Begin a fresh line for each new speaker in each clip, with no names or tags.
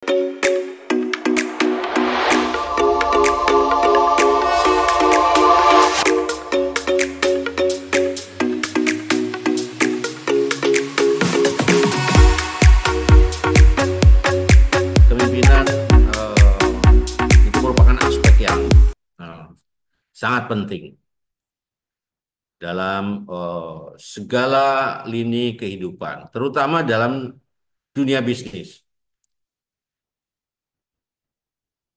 Kepemimpinan itu merupakan aspek yang eh, sangat penting dalam segala lini kehidupan, terutama dalam dunia bisnis.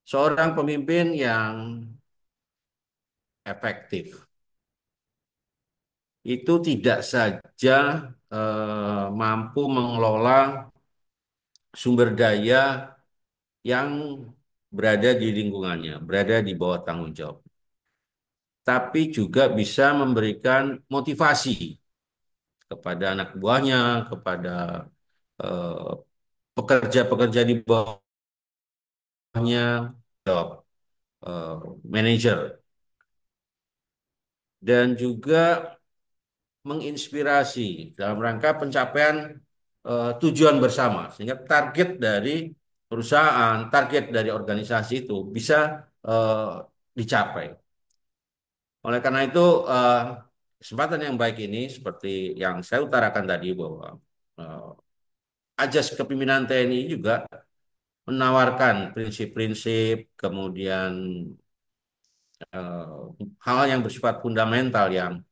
Seorang pemimpin yang efektif itu tidak saja mampu mengelola sumber daya yang berada di lingkungannya, berada di bawah tanggung jawab, tapi juga bisa memberikan motivasi kepada anak buahnya, kepada eh, pekerja-pekerja di bawahnya, job, eh, manajer, dan juga menginspirasi dalam rangka pencapaian tujuan bersama, sehingga target dari perusahaan, target dari organisasi itu bisa eh, dicapai. Oleh karena itu, eh, kesempatan yang baik ini, seperti yang saya utarakan tadi, bahwa eh, Ajas Kepemimpinan TNI juga menawarkan prinsip-prinsip, kemudian hal yang bersifat fundamental yang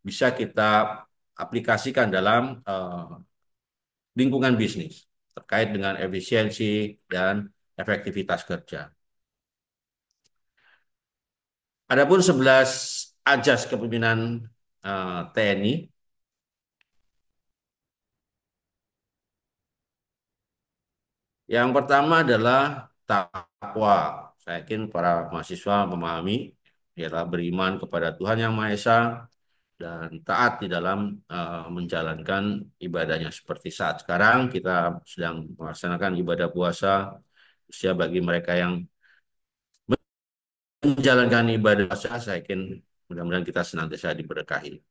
bisa kita aplikasikan dalam lingkungan bisnis terkait dengan efisiensi dan efektivitas kerja. Adapun 11 ajas kepemimpinan TNI, yang pertama adalah takwa. Saya yakin para mahasiswa memahami, ialah beriman kepada Tuhan Yang Maha Esa dan taat di dalam menjalankan ibadahnya. Seperti saat sekarang kita sedang melaksanakan ibadah puasa, usia bagi mereka yang menjalankan ibadah puasa, saya yakin mudah-mudahan kita senantiasa diberkahi.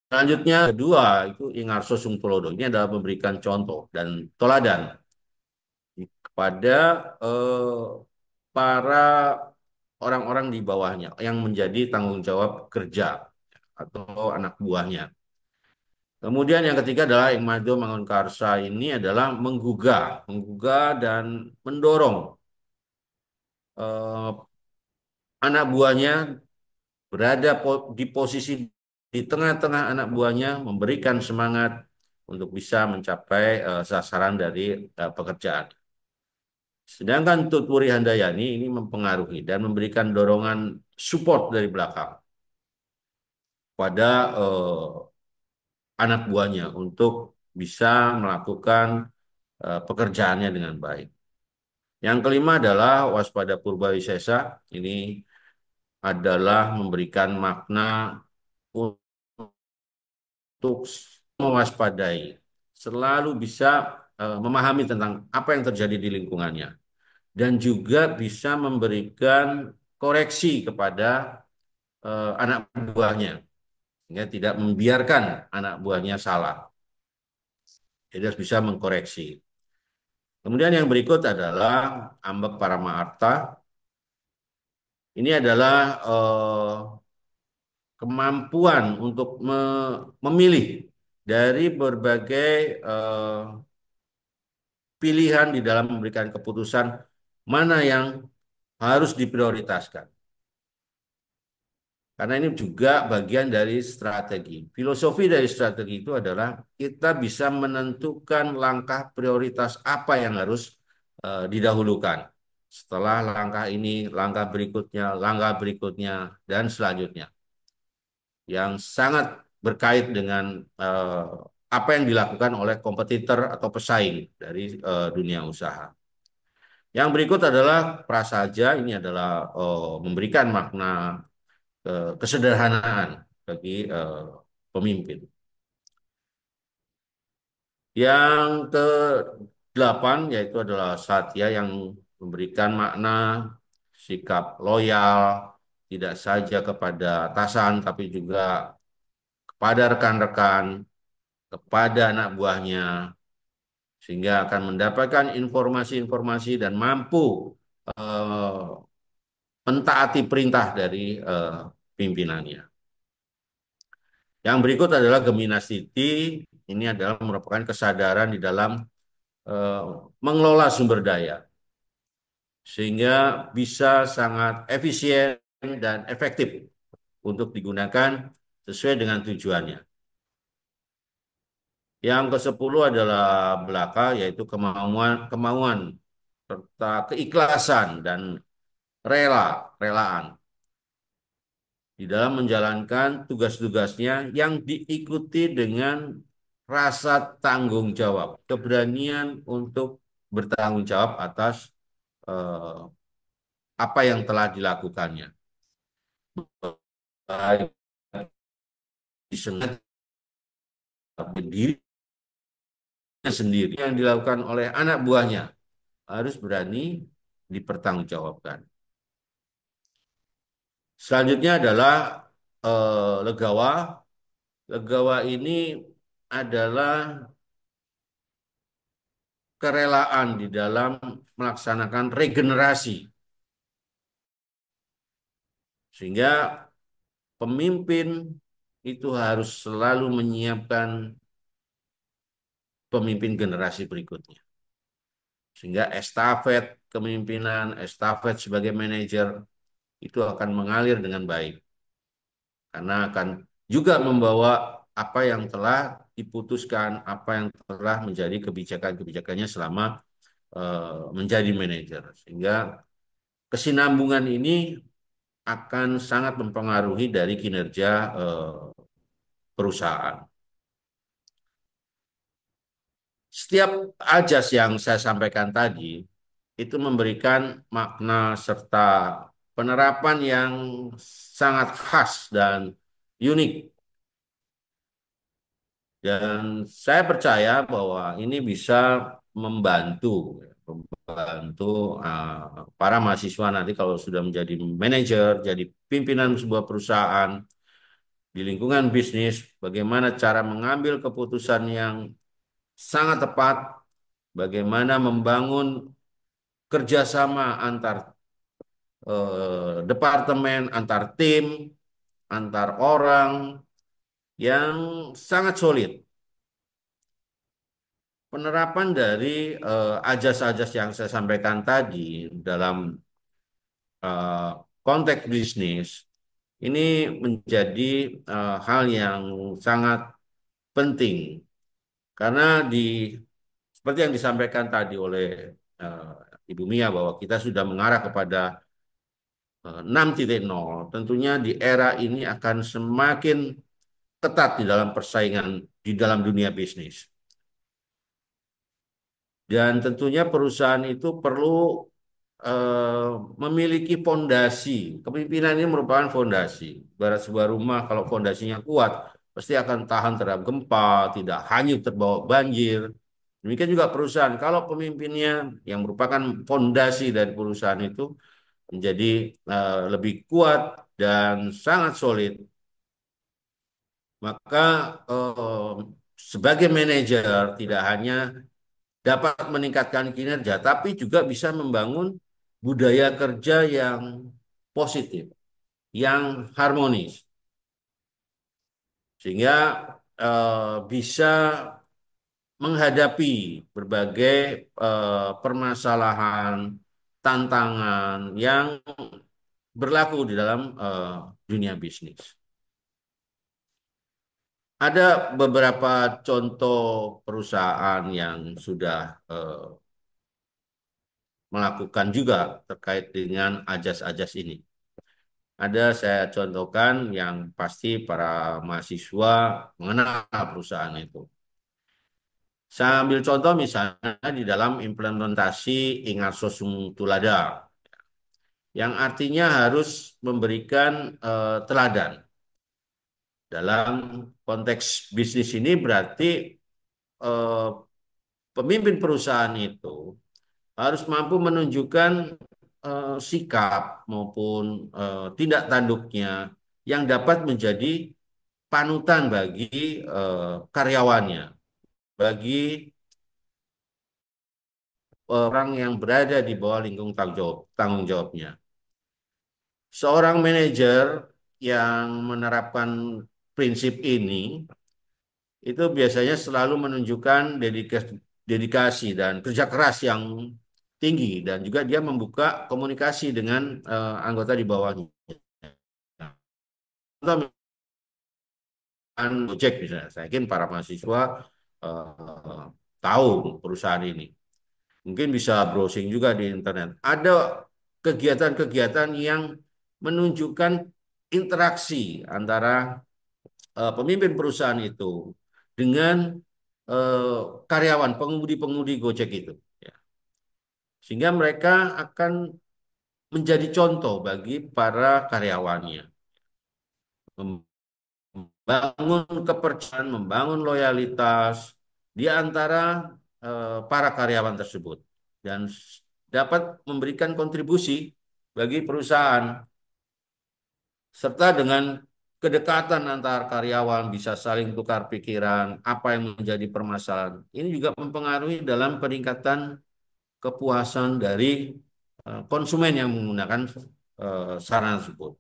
Selanjutnya, kedua, itu Ingarso Sungtulodo. Ini adalah memberikan contoh dan teladan kepada para orang-orang di bawahnya yang menjadi tanggung jawab kerja atau anak buahnya. Kemudian yang ketiga adalah Ingmado Mangunkarsa, ini adalah menggugah dan mendorong eh, anak buahnya berada di posisi di tengah-tengah anak buahnya, memberikan semangat untuk bisa mencapai sasaran dari pekerjaan. Sedangkan Tutwuri Handayani ini mempengaruhi dan memberikan dorongan support dari belakang pada anak buahnya untuk bisa melakukan pekerjaannya dengan baik. Yang kelima adalah waspada purba wisesa. Ini adalah memberikan makna untuk mewaspadai, selalu bisa memahami tentang apa yang terjadi di lingkungannya, dan juga bisa memberikan koreksi kepada anak buahnya, sehingga tidak membiarkan anak buahnya salah. Jadi harus bisa mengkoreksi. Kemudian yang berikut adalah ambek Paramaarta. Ini adalah kemampuan untuk memilih dari berbagai pilihan di dalam memberikan keputusan mana yang harus diprioritaskan. Karena ini juga bagian dari strategi. Filosofi dari strategi itu adalah kita bisa menentukan langkah prioritas apa yang harus didahulukan. Setelah langkah ini, langkah berikutnya, dan selanjutnya. Yang sangat berkait dengan apa yang dilakukan oleh kompetitor atau pesaing dari dunia usaha. Yang berikut adalah prasaja, ini adalah memberikan makna kesederhanaan bagi pemimpin. Yang ke-8 yaitu adalah satya, yang memberikan makna sikap loyal, tidak saja kepada atasan tapi juga kepada rekan-rekan, kepada anak buahnya, sehingga akan mendapatkan informasi-informasi dan mampu eh, mentaati perintah dari pimpinannya. Yang berikut adalah Gemina City. Ini adalah merupakan kesadaran di dalam eh, mengelola sumber daya, sehingga bisa sangat efisien dan efektif untuk digunakan sesuai dengan tujuannya. Yang ke-10 adalah belaka, yaitu kemauan serta keikhlasan dan relaan di dalam menjalankan tugas-tugasnya yang diikuti dengan rasa tanggung jawab, keberanian untuk bertanggung jawab atas eh, apa yang telah dilakukannya, baik disengaja dirinya sendiri yang dilakukan oleh anak buahnya harus berani dipertanggungjawabkan. Selanjutnya adalah legawa. Legawa ini adalah kerelaan di dalam melaksanakan regenerasi, sehingga pemimpin itu harus selalu menyiapkan pemimpin generasi berikutnya, sehingga estafet kepemimpinan, estafet sebagai manajer itu akan mengalir dengan baik, karena akan juga membawa apa yang telah diputuskan, apa yang telah menjadi kebijakan-kebijakannya selama menjadi manajer, sehingga kesinambungan ini akan sangat mempengaruhi dari kinerja perusahaan. Setiap ajas yang saya sampaikan tadi itu memberikan makna serta penerapan yang sangat khas dan unik. Dan saya percaya bahwa ini bisa membantu, membantu para mahasiswa nanti kalau sudah menjadi manajer, jadi pimpinan sebuah perusahaan di lingkungan bisnis, bagaimana cara mengambil keputusan yang sangat tepat, bagaimana membangun kerjasama antar departemen, antar tim, antar orang yang sangat solid. Penerapan dari ajas-ajas yang saya sampaikan tadi dalam eh, konteks bisnis ini menjadi hal yang sangat penting, karena seperti yang disampaikan tadi oleh Ibu Mia bahwa kita sudah mengarah kepada 6.0, tentunya di era ini akan semakin ketat di dalam persaingan di dalam dunia bisnis. Dan tentunya perusahaan itu perlu eh, memiliki fondasi. Kepemimpinan ini merupakan fondasi. Ibarat sebuah rumah, kalau fondasinya kuat, pasti akan tahan terhadap gempa, tidak hanyut terbawa banjir. Demikian juga perusahaan. Kalau pemimpinnya yang merupakan fondasi dari perusahaan itu menjadi lebih kuat dan sangat solid, maka eh, sebagai manajer tidak hanya dapat meningkatkan kinerja, tapi juga bisa membangun budaya kerja yang positif, yang harmonis, sehingga bisa menghadapi berbagai permasalahan, tantangan yang berlaku di dalam dunia bisnis. Ada beberapa contoh perusahaan yang sudah melakukan juga terkait dengan ajas-ajas ini. Ada saya contohkan yang pasti para mahasiswa mengenal perusahaan itu. Saya ambil contoh misalnya di dalam implementasi Ingarso Tulada, yang artinya harus memberikan teladan. Dalam konteks bisnis ini berarti eh, pemimpin perusahaan itu harus mampu menunjukkan sikap maupun tindak tanduknya yang dapat menjadi panutan bagi karyawannya, bagi orang yang berada di bawah lingkung tanggung jawabnya. Seorang manajer yang menerapkan prinsip ini itu biasanya selalu menunjukkan dedikasi dan kerja keras yang tinggi dan juga dia membuka komunikasi dengan anggota di bawahnya. Contoh Gojek misalnya, saya yakin para mahasiswa eh, tahu perusahaan ini. Mungkin bisa browsing juga di internet. Ada kegiatan-kegiatan yang menunjukkan interaksi antara pemimpin perusahaan itu dengan eh, karyawan, pengemudi-pengemudi Gojek itu. Ya. Sehingga mereka akan menjadi contoh bagi para karyawannya. Membangun kepercayaan, membangun loyalitas di antara para karyawan tersebut. Dan dapat memberikan kontribusi bagi perusahaan serta dengan kedekatan antar karyawan bisa saling tukar pikiran, apa yang menjadi permasalahan. Ini juga mempengaruhi dalam peningkatan kepuasan dari konsumen yang menggunakan sarana tersebut.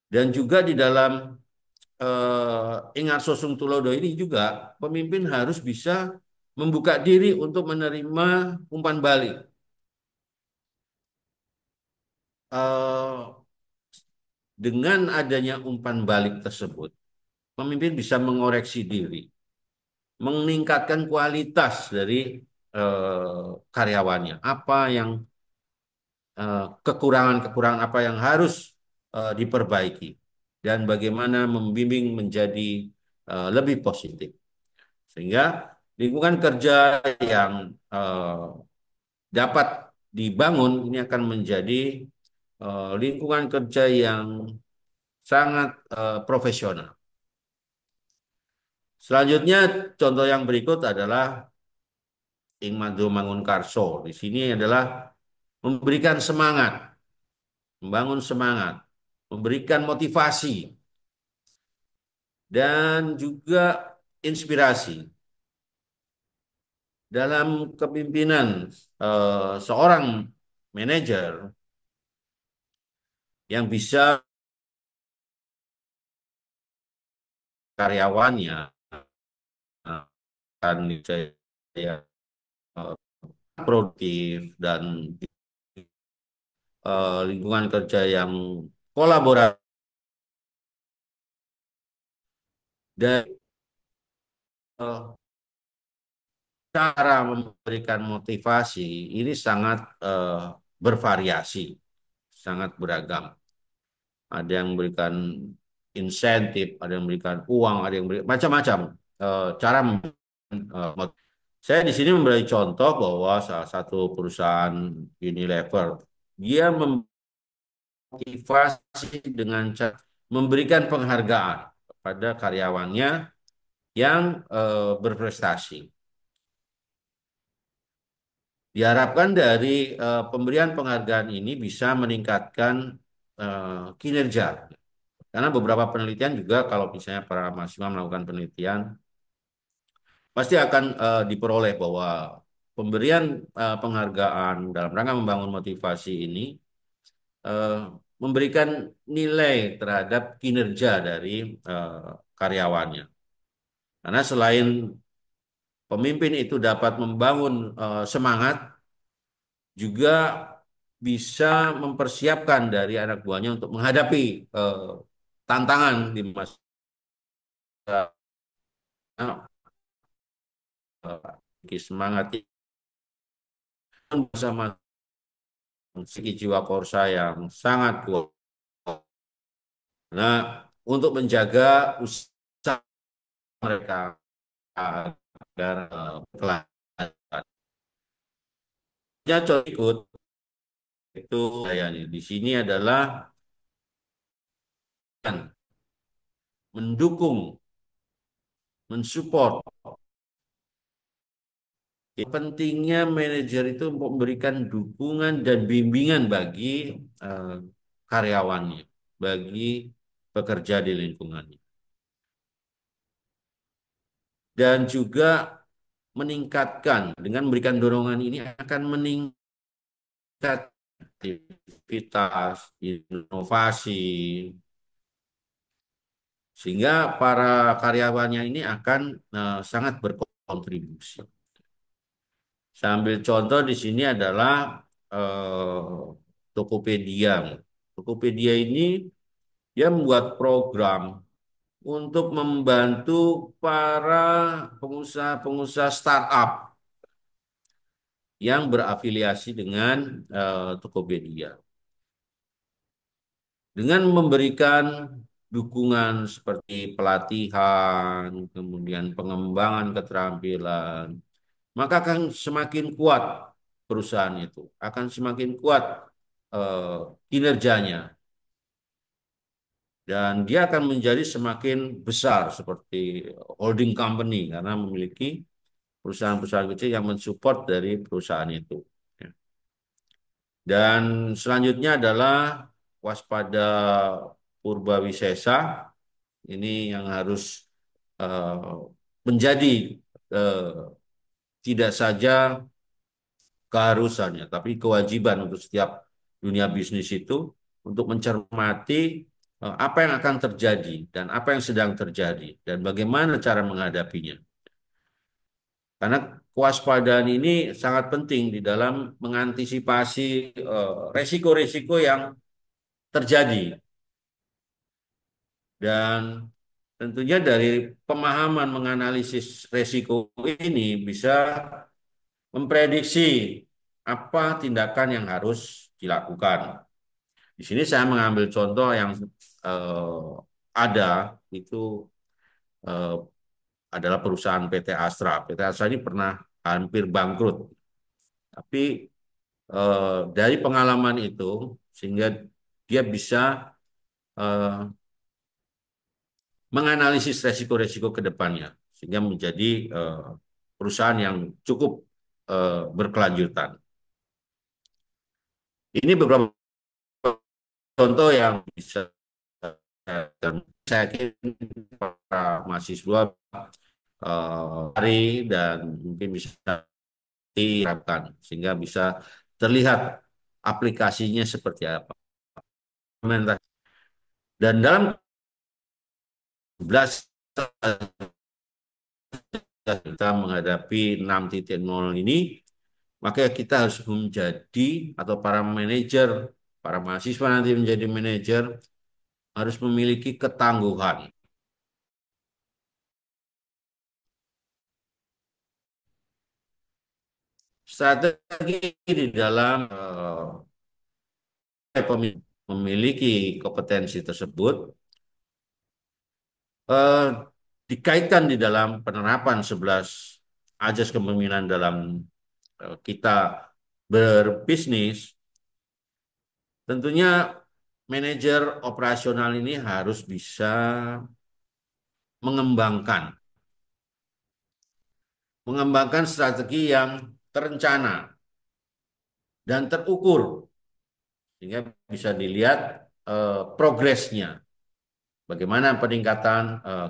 Dan juga di dalam Ingat Sosung Tulodo ini juga pemimpin harus bisa membuka diri untuk menerima umpan balik. Eh, dengan adanya umpan balik tersebut, pemimpin bisa mengoreksi diri, meningkatkan kualitas dari karyawannya. Apa yang kekurangan-kekurangan apa yang harus diperbaiki dan bagaimana membimbing menjadi lebih positif. Sehingga lingkungan kerja yang dapat dibangun ini akan menjadi lingkungan kerja yang sangat profesional. Selanjutnya, contoh yang berikut adalah Ing Madro Mangunkarso. Di sini adalah memberikan semangat, membangun semangat, memberikan motivasi, dan juga inspirasi dalam kepemimpinan seorang manajer yang bisa karyawannya akan ya, produktif dan lingkungan kerja yang kolaboratif dan uh, cara memberikan motivasi ini sangat bervariasi, sangat beragam. Ada yang memberikan insentif, ada yang memberikan uang, ada yang memberikan macam-macam cara. Saya di sini memberi contoh bahwa salah satu perusahaan Unilever dia memotivasi dengan cara memberikan penghargaan kepada karyawannya yang berprestasi. Diharapkan dari pemberian penghargaan ini bisa meningkatkan kinerja. Karena beberapa penelitian juga kalau misalnya para mahasiswa melakukan penelitian, pasti akan diperoleh bahwa pemberian penghargaan dalam rangka membangun motivasi ini eh, memberikan nilai terhadap kinerja dari karyawannya. Karena selain pemimpin itu dapat membangun semangat, juga bisa mempersiapkan dari anak buahnya untuk menghadapi tantangan di masa semangat bersama segi jiwa korsa yang sangat kuat. Nah, untuk menjaga usaha mereka agar kelancaran. Ya, contoh ikut itu saya nih. Di sini adalah kan, mendukung, mensupport. Pentingnya manajer itu memberikan dukungan dan bimbingan bagi eh, karyawannya, bagi pekerja di lingkungannya. Dan juga meningkatkan dengan memberikan dorongan ini akan meningkat aktivitas, inovasi, sehingga para karyawannya ini akan sangat berkontribusi. Saya ambil contoh di sini adalah Tokopedia. Tokopedia ini dia membuat program untuk membantu para pengusaha-pengusaha startup yang berafiliasi dengan Tokopedia. Dengan memberikan dukungan seperti pelatihan, kemudian pengembangan keterampilan, maka akan semakin kuat perusahaan itu, akan semakin kuat eh, kinerjanya, dan dia akan menjadi semakin besar seperti holding company karena memiliki perusahaan-perusahaan kecil yang mensupport dari perusahaan itu. Ya. Dan selanjutnya adalah waspada purba wisesa. Ini yang harus eh, menjadi eh, tidak saja keharusannya, tapi kewajiban untuk setiap dunia bisnis itu untuk mencermati apa yang akan terjadi dan apa yang sedang terjadi dan bagaimana cara menghadapinya. Karena kewaspadaan ini sangat penting di dalam mengantisipasi resiko-resiko yang terjadi. Dan tentunya dari pemahaman menganalisis resiko ini bisa memprediksi apa tindakan yang harus dilakukan. Di sini saya mengambil contoh yang ada itu eh, adalah perusahaan PT Astra. PT Astra ini pernah hampir bangkrut, tapi dari pengalaman itu sehingga dia bisa eh, menganalisis resiko-resiko ke depannya sehingga menjadi perusahaan yang cukup berkelanjutan. Ini beberapa contoh yang bisa dan saya yakin para mahasiswa hari dan mungkin bisa diterapkan sehingga bisa terlihat aplikasinya seperti apa. Dan dalam 11 kita menghadapi 6.0 ini, maka kita harus menjadi atau para manajer, para mahasiswa nanti menjadi manajer harus memiliki ketangguhan. Strategi di dalam memiliki kompetensi tersebut eh, dikaitkan di dalam penerapan 11 ajas kepemimpinan dalam kita berbisnis. Tentunya manajer operasional ini harus bisa mengembangkan mengembangkan strategi yang terencana dan terukur sehingga bisa dilihat progresnya, bagaimana peningkatan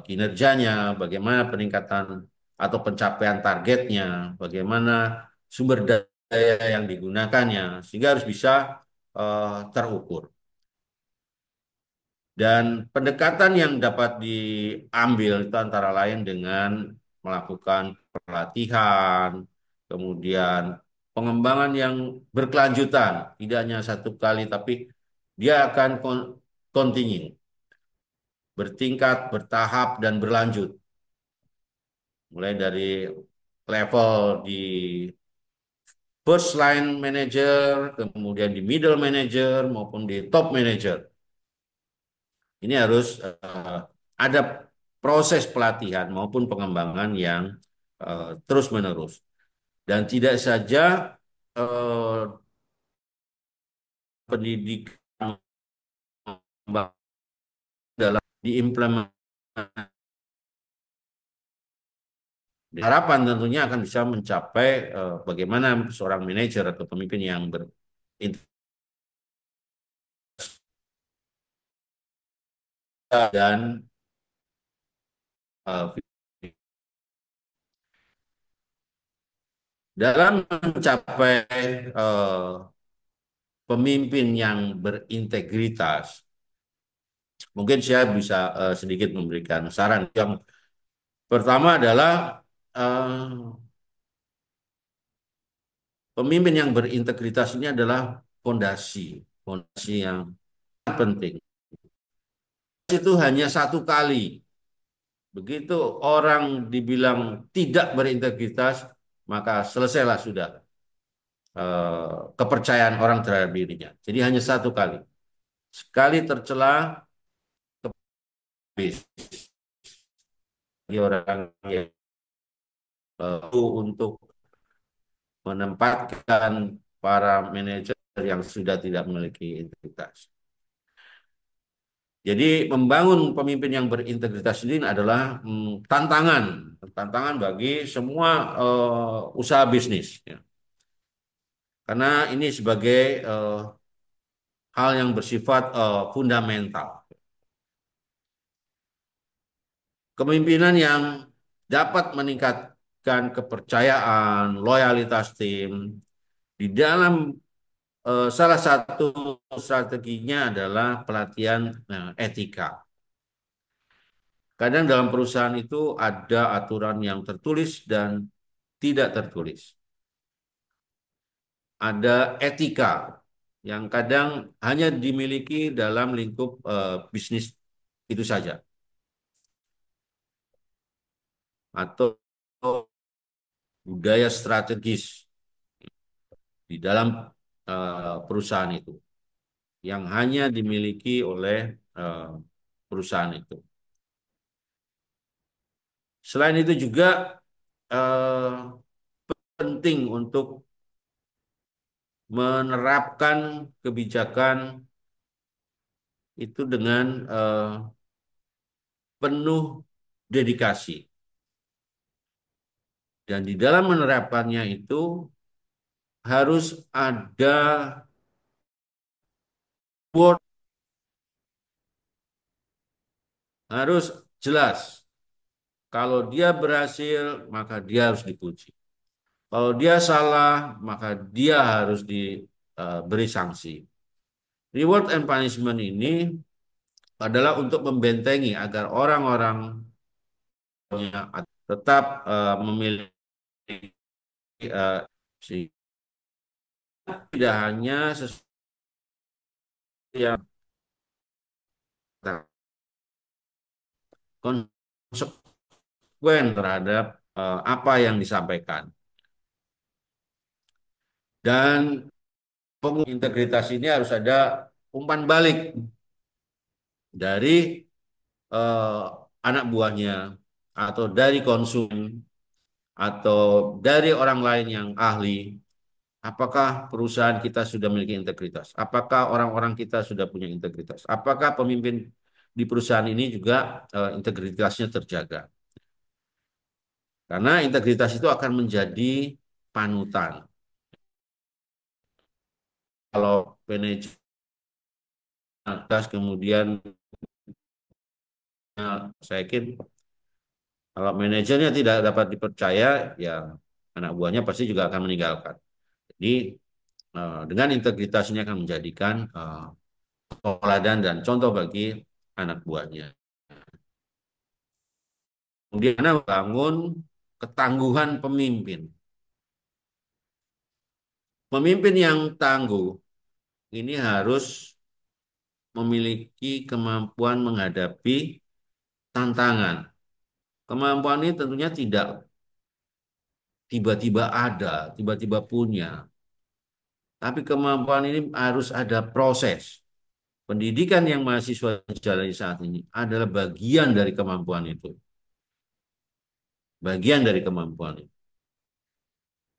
kinerjanya, bagaimana peningkatan atau pencapaian targetnya, bagaimana sumber daya yang digunakannya, sehingga harus bisa terukur. Dan pendekatan yang dapat diambil itu antara lain dengan melakukan pelatihan, kemudian pengembangan yang berkelanjutan, tidak hanya satu kali, tapi dia akan continue, bertingkat, bertahap, dan berlanjut. Mulai dari level di first line manager, kemudian di middle manager, maupun di top manager. Ini harus ada proses pelatihan maupun pengembangan yang terus-menerus. Dan tidak saja pendidikan dalam diimplementasikan. Harapan tentunya akan bisa mencapai bagaimana seorang manajer atau pemimpin yang berintegritas dan uh, Dalam mencapai pemimpin yang berintegritas, mungkin saya bisa sedikit memberikan saran. Yang pertama adalah eh, pemimpin yang berintegritas ini adalah fondasi, fondasi yang penting. Itu hanya satu kali. Begitu orang dibilang tidak berintegritas, maka selesailah sudah kepercayaan orang terhadap dirinya. Jadi hanya satu kali. Sekali tercela, habis. Bagi orang yang untuk menempatkan para manajer yang sudah tidak memiliki integritas. Jadi membangun pemimpin yang berintegritas ini adalah tantangan, tantangan bagi semua usaha bisnis, ya. Karena ini sebagai hal yang bersifat fundamental. Kepemimpinan yang dapat meningkatkan kepercayaan, loyalitas tim di dalam salah satu strateginya adalah pelatihan etika. Kadang dalam perusahaan itu ada aturan yang tertulis dan tidak tertulis. Ada etika yang kadang hanya dimiliki dalam lingkup bisnis itu saja. Atau budaya strategis di dalam perusahaan itu yang hanya dimiliki oleh eh, perusahaan itu. Selain itu juga eh, penting untuk menerapkan kebijakan itu dengan penuh dedikasi. Dan di dalam menerapkannya itu harus ada word, harus jelas. Kalau dia berhasil, maka dia harus dipuji. Kalau dia salah, maka dia harus diberi sanksi. Reward and punishment ini adalah untuk membentengi agar orang-orang tetap memiliki sehingga tidak hanya sesuatu yang konsekuen terhadap apa yang disampaikan. Dan integritas ini harus ada umpan balik dari eh, anak buahnya atau dari konsumen atau dari orang lain yang ahli. Apakah perusahaan kita sudah memiliki integritas? Apakah orang-orang kita sudah punya integritas? Apakah pemimpin di perusahaan ini juga integritasnya terjaga? Karena integritas itu akan menjadi panutan. Kalau manajer atas kemudian saya yakin kalau manajernya tidak dapat dipercaya, ya anak buahnya pasti juga akan meninggalkan. Jadi dengan integritas ini akan menjadikan teladan dan contoh bagi anak buahnya. Kemudian membangun ketangguhan pemimpin. Pemimpin yang tangguh ini harus memiliki kemampuan menghadapi tantangan. Kemampuan ini tentunya tidak tiba-tiba ada, tiba-tiba punya. Tapi kemampuan ini harus ada proses. Pendidikan yang mahasiswa jalani saat ini adalah bagian dari kemampuan itu. Bagian dari kemampuan itu.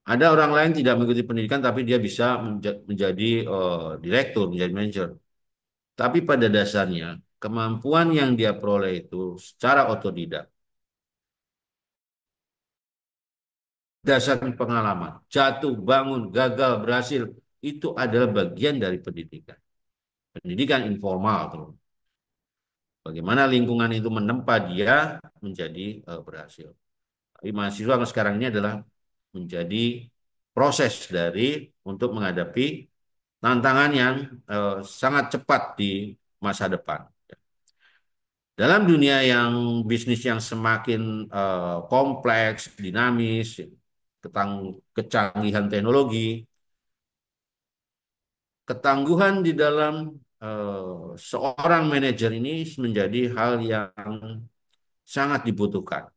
Ada orang lain tidak mengikuti pendidikan tapi dia bisa menjadi direktur, menjadi manajer. Tapi pada dasarnya kemampuan yang dia peroleh itu secara otodidak, berdasarkan pengalaman, jatuh, bangun, gagal, berhasil, itu adalah bagian dari pendidikan. Pendidikan informal, tuh. Bagaimana lingkungan itu menempa dia menjadi berhasil. Tapi mahasiswa sekarang ini adalah menjadi proses untuk menghadapi tantangan yang sangat cepat di masa depan. Dalam dunia yang bisnis yang semakin kompleks, dinamis, kecanggihan teknologi, ketangguhan di dalam seorang manajer ini menjadi hal yang sangat dibutuhkan.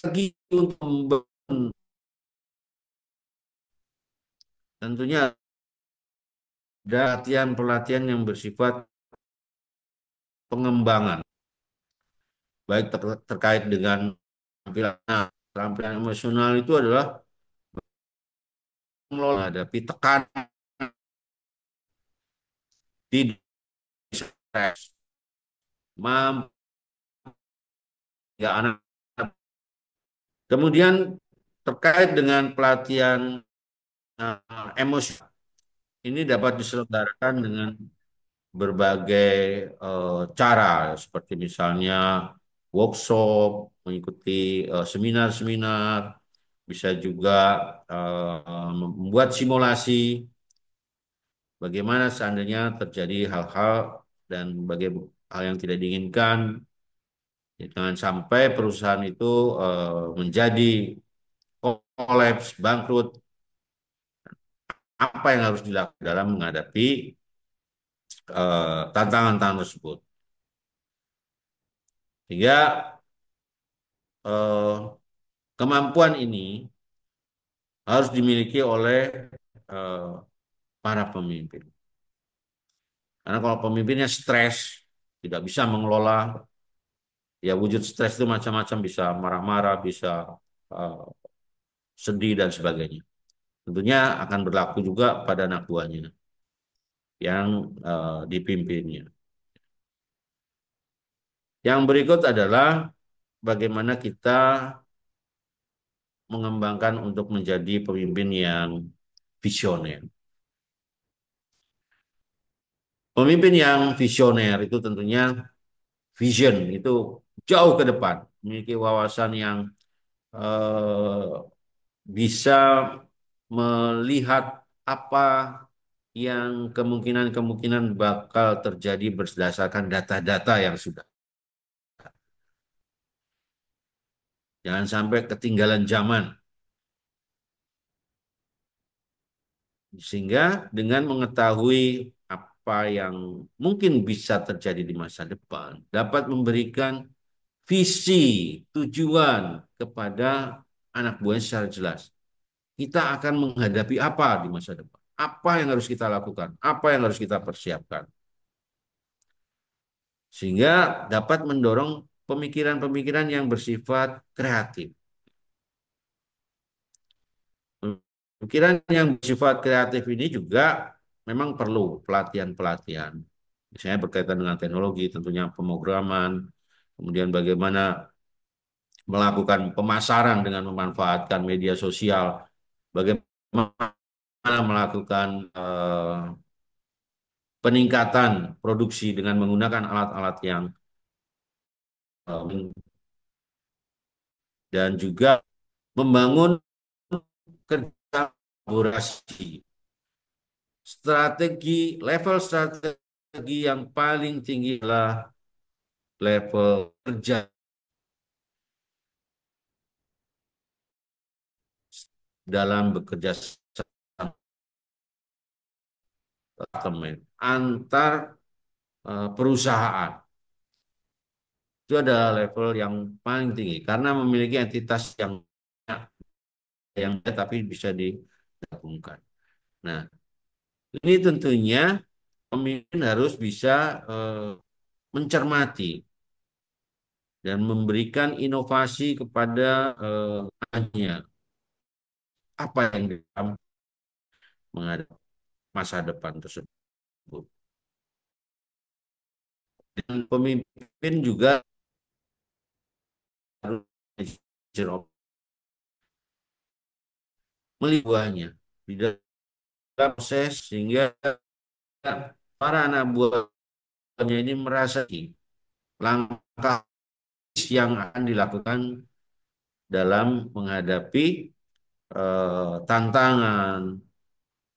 Lagi untuk membangun, tentunya ada pelatihan-pelatihan yang bersifat pengembangan, baik terkait dengan tampilan. Nah, tampilan emosional itu adalah menghadapi tekanan, tidak stres, mampu ya anak. Kemudian terkait dengan pelatihan emosi, ini dapat diselenggarakan dengan berbagai cara, seperti misalnya workshop, mengikuti seminar-seminar, bisa juga membuat simulasi bagaimana seandainya terjadi hal-hal dan bagaimana hal yang tidak diinginkan. Jangan sampai perusahaan itu menjadi kolaps, bangkrut. Apa yang harus dilakukan dalam menghadapi tantangan-tantangan tersebut. Sehingga eh, kemampuan ini harus dimiliki oleh eh, para pemimpin. Karena kalau pemimpinnya stres, tidak bisa mengelola, ya wujud stres itu macam-macam, bisa marah-marah, bisa eh, sedih dan sebagainya. Tentunya akan berlaku juga pada anak buahnya yang dipimpinnya. Yang berikut adalah bagaimana kita mengembangkan untuk menjadi pemimpin yang visioner. Pemimpin yang visioner itu tentunya vision itu jauh ke depan, memiliki wawasan yang eh, bisa melihat apa yang kemungkinan-kemungkinan bakal terjadi berdasarkan data-data yang sudah. Jangan sampai ketinggalan zaman. Sehingga dengan mengetahui apa yang mungkin bisa terjadi di masa depan, dapat memberikan visi, tujuan kepada anak buah secara jelas. Kita akan menghadapi apa di masa depan? Apa yang harus kita lakukan? Apa yang harus kita persiapkan? Sehingga dapat mendorong pemikiran-pemikiran yang bersifat kreatif. Pemikiran yang bersifat kreatif ini juga memang perlu pelatihan-pelatihan. Misalnya berkaitan dengan teknologi, tentunya pemrograman, kemudian bagaimana melakukan pemasaran dengan memanfaatkan media sosial, bagaimana melakukan peningkatan produksi dengan menggunakan alat-alat yang dan juga membangun kerja kolaborasi. Level strategi yang paling tinggi adalah level kerja dalam bekerja sama antar perusahaan. Itu adalah level yang paling tinggi karena memiliki entitas yang tapi bisa digabungkan. Nah, ini tentunya pemimpin harus bisa mencermati dan memberikan inovasi kepada apa yang dalam menghadapi masa depan tersebut. Dan pemimpin juga harus melibatnya di dalam proses sehingga para anak buahnya ini merasa langkah yang akan dilakukan dalam menghadapi tantangan,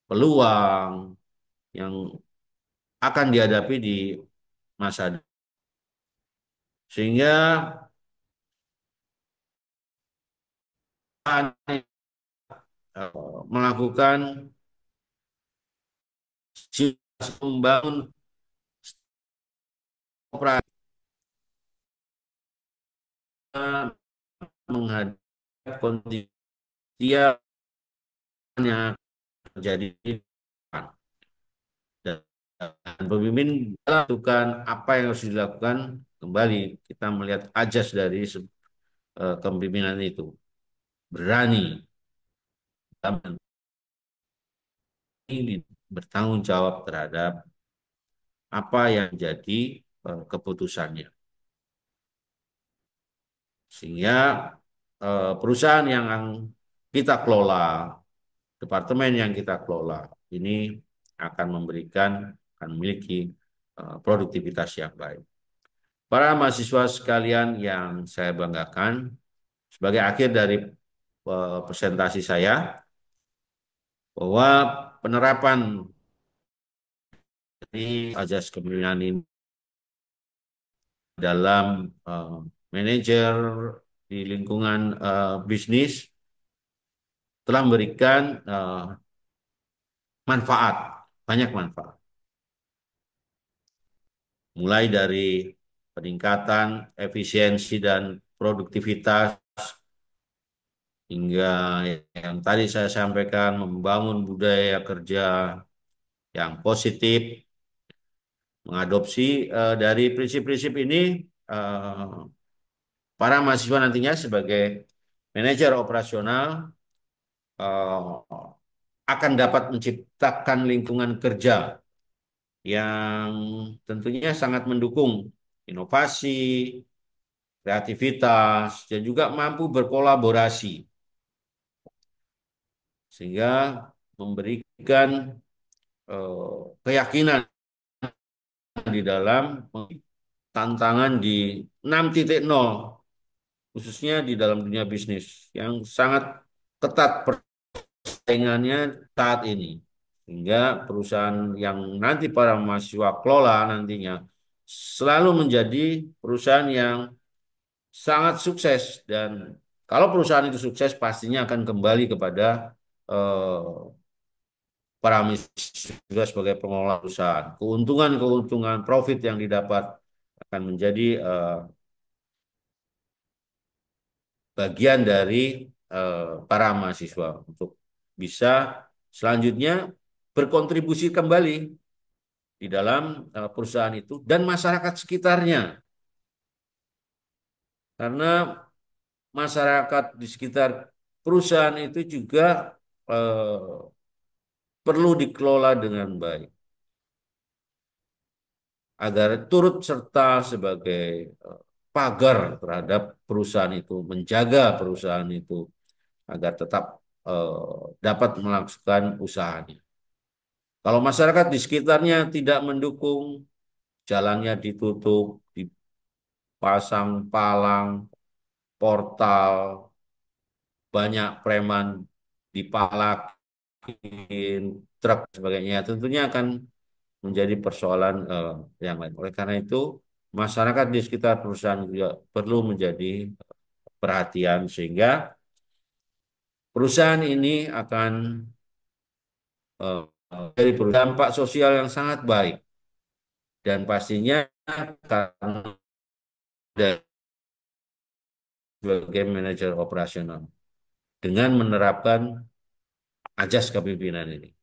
peluang yang akan dihadapi di masa depan. Sehingga melakukan membangun operasi menghadapi kondisi yang terjadi dan pemimpin melakukan apa yang harus dilakukan kembali kita melihat ajas dari kepemimpinan itu berani bertanggung jawab terhadap apa yang jadi keputusannya sehingga perusahaan yang kita kelola, departemen yang kita kelola ini akan memiliki produktivitas yang baik. Para mahasiswa sekalian yang saya banggakan, sebagai akhir dari presentasi saya, bahwa penerapan dari ajas kepemimpinan ini dalam manajer di lingkungan bisnis telah memberikan manfaat, banyak manfaat. Mulai dari peningkatan efisiensi dan produktivitas hingga yang tadi saya sampaikan membangun budaya kerja yang positif, mengadopsi dari prinsip-prinsip ini para mahasiswa nantinya sebagai manajer operasional akan dapat menciptakan lingkungan kerja yang tentunya sangat mendukung inovasi, kreativitas, dan juga mampu berkolaborasi sehingga memberikan keyakinan di dalam tantangan di 6.0 khususnya di dalam dunia bisnis yang sangat ketat persaingannya saat ini. Sehingga perusahaan yang nanti para mahasiswa kelola nantinya selalu menjadi perusahaan yang sangat sukses dan kalau perusahaan itu sukses pastinya akan kembali kepada eh, para mahasiswa sebagai pengelola perusahaan. Keuntungan-keuntungan profit yang didapat akan menjadi bagian dari para mahasiswa untuk bisa selanjutnya berkontribusi kembali di dalam perusahaan itu dan masyarakat sekitarnya. Karena masyarakat di sekitar perusahaan itu juga perlu dikelola dengan baik agar turut serta sebagai pagar terhadap perusahaan itu, menjaga perusahaan itu agar tetap dapat melakukan usahanya. Kalau masyarakat di sekitarnya tidak mendukung, jalannya ditutup, dipasang palang, portal, banyak preman dipalakin, truk dan sebagainya, tentunya akan menjadi persoalan yang lain. Oleh karena itu, masyarakat di sekitar perusahaan juga perlu menjadi perhatian sehingga perusahaan ini akan dari berdampak sosial yang sangat baik dan pastinya karena sebagai manajer operasional dengan menerapkan ajas kepemimpinan ini.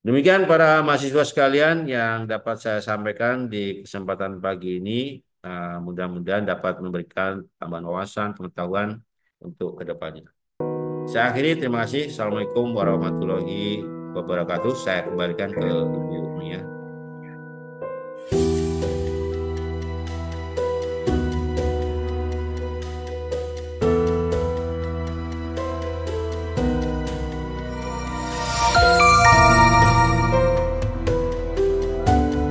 Demikian para mahasiswa sekalian yang dapat saya sampaikan di kesempatan pagi ini. Mudah-mudahan dapat memberikan tambahan wawasan, pengetahuan untuk kedepannya. Saya akhiri, terima kasih. Assalamualaikum warahmatullahi wabarakatuh. Saya kembalikan ke Ibu Mia.